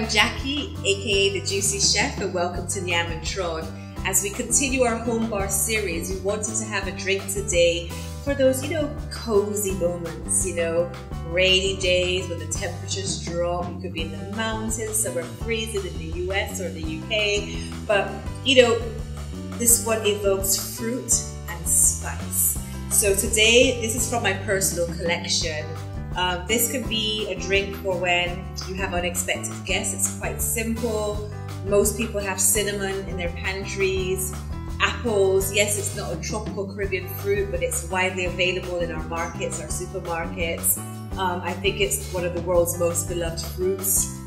I'm Jackie, aka the Juicy Chef, and welcome to Nyam and Tron. As we continue our home bar series, we wanted to have a drink today for those, cozy moments, rainy days when the temperatures drop. You could be in the mountains, somewhere freezing in the US or the UK, but this one evokes fruit and spice. So today, this is from my personal collection. This could be a drink for when you have unexpected guests. It's quite simple. Most people have cinnamon in their pantries. Apples, yes, it's not a tropical Caribbean fruit, but it's widely available in our markets, our supermarkets. I think it's one of the world's most beloved fruits.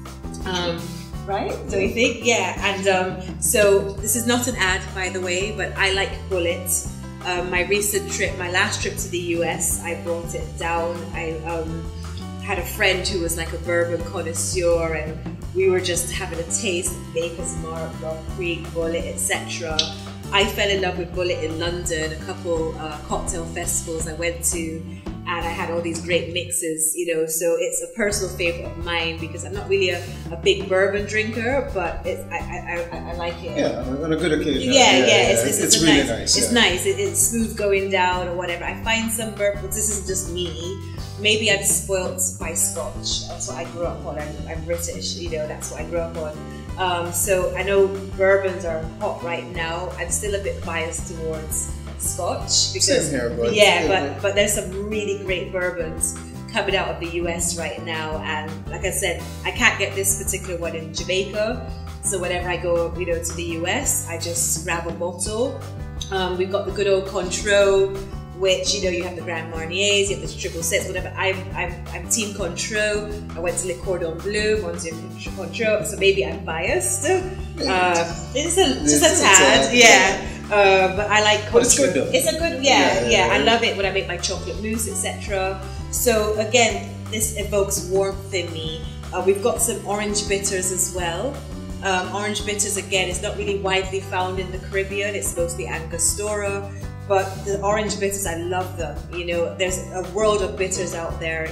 Right? Don't you think? Yeah, and so this is not an ad, by the way, but I like Bullet. My last trip to the US, I brought it down. I had a friend who was like a bourbon connoisseur, and we were just having a taste of Maker's Mark, Rock Creek, Bullet, etc. I fell in love with Bullet in London, a couple cocktail festivals I went to, and I had all these great mixes, so it's a personal favorite of mine because I'm not really a big bourbon drinker, but I like it. Yeah, on a good occasion. Yeah. It's really nice. It's nice. It's smooth going down or whatever. I find some bourbons, this isn't just me, maybe I'm spoilt by Scotch. That's what I grew up on. I'm British, that's what I grew up on. So I know bourbons are hot right now. I'm still a bit biased towards Scotch because but there's some really great bourbons coming out of the US right now, and like I said, I can't get this particular one in Jamaica, so whenever I go to the US, I just grab a bottle. We've got the good old Cointreau, which you have the Grand Marniers, you have the triple sets, whatever. I'm team Cointreau. I went to Le Cordon Bleu, Monsieur Cointreau, so maybe I'm biased. It's just a tad, yeah. But I like Cointreau. But it's good though. It's a good, yeah. I love it when I make my chocolate mousse, etc. So again, this evokes warmth in me. We've got some orange bitters as well. Orange bitters, again, is not really widely found in the Caribbean. It's mostly Angostura. But the orange bitters, I love them. There's a world of bitters out there,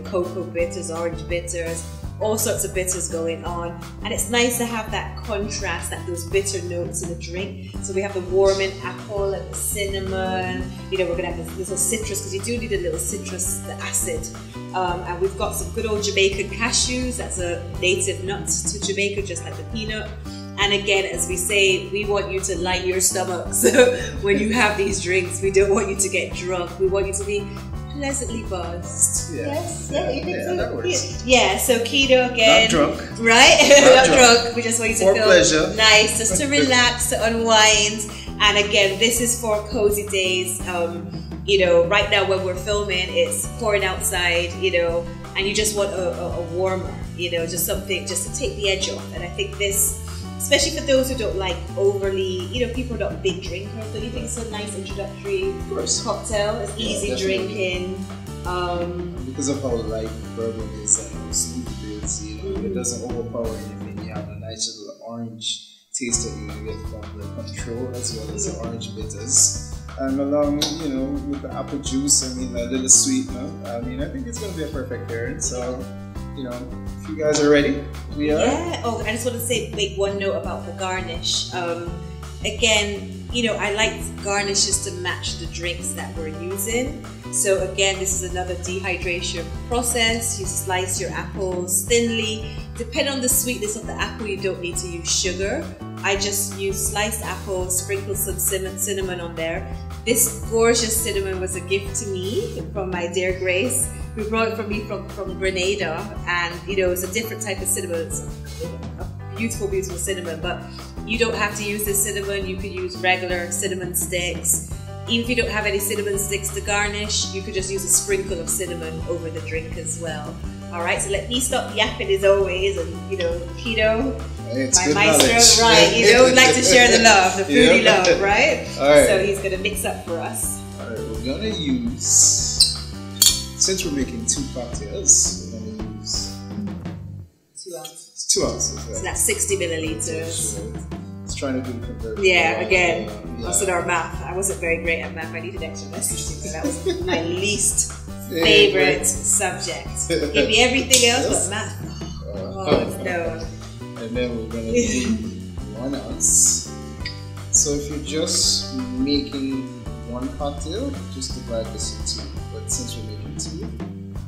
cocoa bitters, orange bitters, all sorts of bitters going on. And it's nice to have that contrast, those bitter notes in the drink. So we have the warming apple and the cinnamon. We're gonna have this little citrus, because you do need a little citrus, the acid. And we've got some good old Jamaican cashews. That's a native nut to Jamaica, just like the peanut. And again, as we say, we want you to light your stomach. So when you have these drinks, we don't want you to get drunk. We want you to be pleasantly buzzed. Yeah. Yes? That works. Yeah, so keto again. Not drunk. Right? Not drunk. We just want you to feel pleasure. nice, just to relax, to unwind. And again, this is for cozy days. Right now when we're filming, it's pouring outside, and you just want a warmer, just something just to take the edge off. And I think this, especially for those who don't like overly, people are not big drinkers, don't you think it's a nice introductory cocktail? It's easy drinking. Because of how light bourbon is and how smooth it is, it doesn't overpower anything. You have a nice little orange taste that you get from the Cointreau as well as the orange bitters. And along, with the apple juice, a little sweetener. I think it's going to be a perfect pairing. So, if you guys are ready, we are. Yeah. Oh, I just want to make one note about the garnish. Again, I like garnishes to match the drinks that we're using. So again, this is another dehydration process. You slice your apples thinly. Depending on the sweetness of the apple, you don't need to use sugar. I just use sliced apples, sprinkle some cinnamon on there. This gorgeous cinnamon was a gift to me from my dear Grace, who brought it from Grenada, and it's a different type of cinnamon. It's a beautiful, beautiful cinnamon, but you don't have to use this cinnamon. You could use regular cinnamon sticks. Even if you don't have any cinnamon sticks to garnish, you could just use a sprinkle of cinnamon over the drink as well. Alright, so let me stop yapping as always, and Khino, my maestro, right, like to share the love, the foodie love, right? Alright. So he's gonna mix up for us. Alright, we're gonna use, since we're making 2 cocktails, we're gonna use 2 ounces. 2 ounces. Right? So that's 60 milliliters. It's trying to do the conversion. Yeah, again, us in our math. I wasn't very great at math. I needed extra lessons because that was my least favorite subject. Give me everything else but math. Oh no. And then we're gonna do 1 ounce. So if you're just making one cocktail, just divide this in 2. But since we're making 2,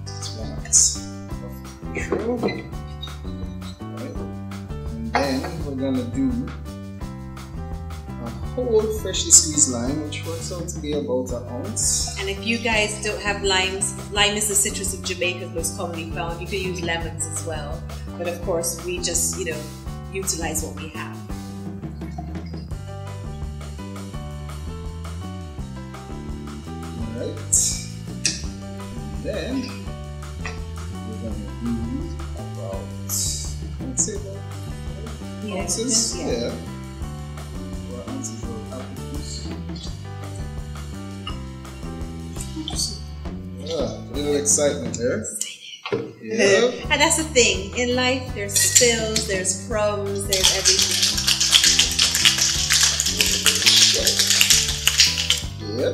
it's 1 ounce of Cointreau. Alright. And then we're gonna do a whole freshly squeezed lime, which works out to be about 1 ounce. And if you guys don't have limes, lime is the citrus of Jamaica most commonly found. You could use lemons as well. But of course, we just, utilize what we have. Alright. Then we're gonna do about, I'd say about 4 ounces. Yeah. 4 ounces of apple juice. A little excitement there. Yeah. And that's the thing. In life, there's spills, there's crumbs, there's everything. Yep.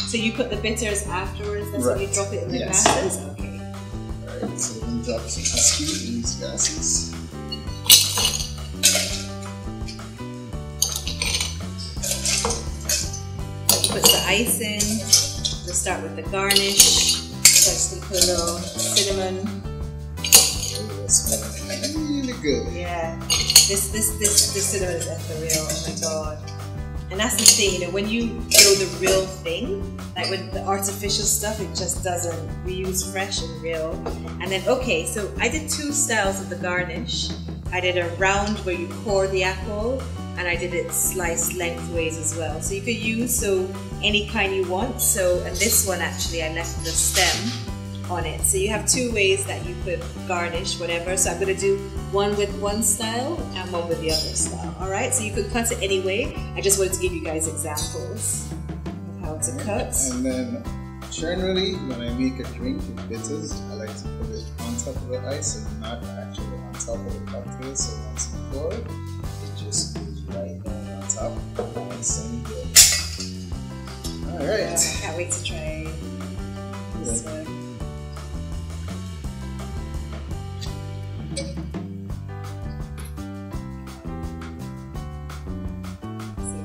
So you put the bitters afterwards, that's Right. when you drop it in the Yes. glasses? Okay. Alright, so we're gonna drop some whiskey in these glasses. Put the ice in. We'll start with the garnish. So I'm just gonna put a little cinnamon. Oh, that's smelling really good. Yeah. This cinnamon is ethereal, oh my god. And that's the thing, when you know the real thing, like with the artificial stuff, it just doesn't. We use fresh and real. And then, okay, so I did 2 styles of the garnish. I did a round where you core the apple, and I did it sliced lengthways as well. So you could use any kind you want. And this one actually, I left the stem on it. So you have 2 ways that you could garnish whatever. So I'm gonna do one with one style and one with the other style. All right, so you could cut it any way. I just wanted to give you guys examples of how to cut. And then generally when I make a drink with bitters, I like to put it on top of the ice and not actually on top of the cocktail. So once you pour it, it just goes right down on top. Nice and good. Alright. I can't wait to try this one.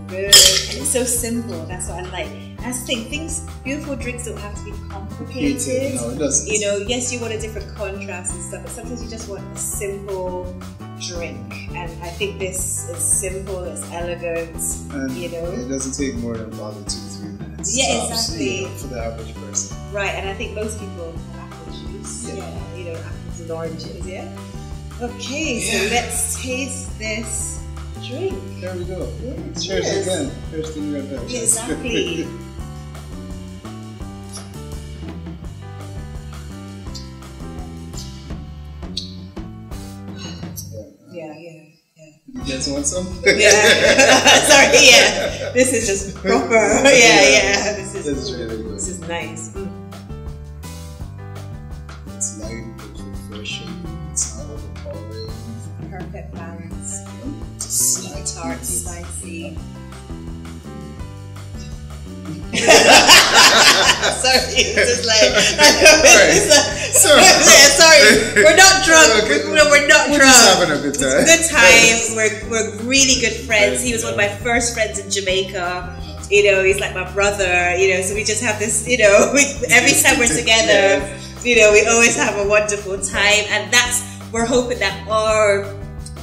Good. And it's so simple. That's what I like. That's the thing. Beautiful drinks don't have to be complicated. No, it doesn't. Yes, you want a different contrast and stuff, but sometimes you just want a simple drink. And I think this is simple. It's elegant. And it doesn't take more than probably 2-3 minutes. Yeah, tops, exactly. For the average person. Right, and I think most people have apple juice. Yeah. Apples and oranges. Yeah. Okay, so let's taste this drink. There we go. Yeah, cheers again. First thing you're gonna yeah, exactly. Yeah. You guys want some? Yeah. Sorry, yeah. This is just proper. Yeah. This is really good. This is nice. It's light, it's refreshing, it's not overpowering. Perfect balance. Just Sweet, tart, spicy. Sorry, it's just like sorry, we're not drunk. Okay. We're not We're drunk. just having a good time. It's a good time. We're really good friends. He was one of my first friends in Jamaica. He's like my brother. So we just have this. Every time we're together, we always have a wonderful time, and we're hoping that our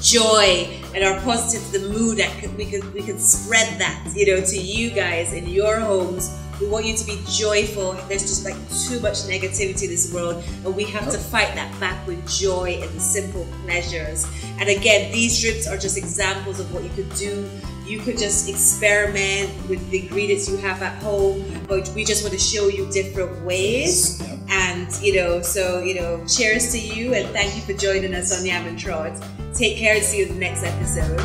joy and our positive, the mood that we could spread that, to you guys in your homes. We want you to be joyful. There's just like too much negativity in this world, and we have to fight that back with joy and the simple pleasures. And again, these drinks are just examples of what you could do. You could just experiment with the ingredients you have at home, but we just want to show you different ways. And cheers to you, and thank you for joining us on Yam and Trot. Take care and see you in the next episode.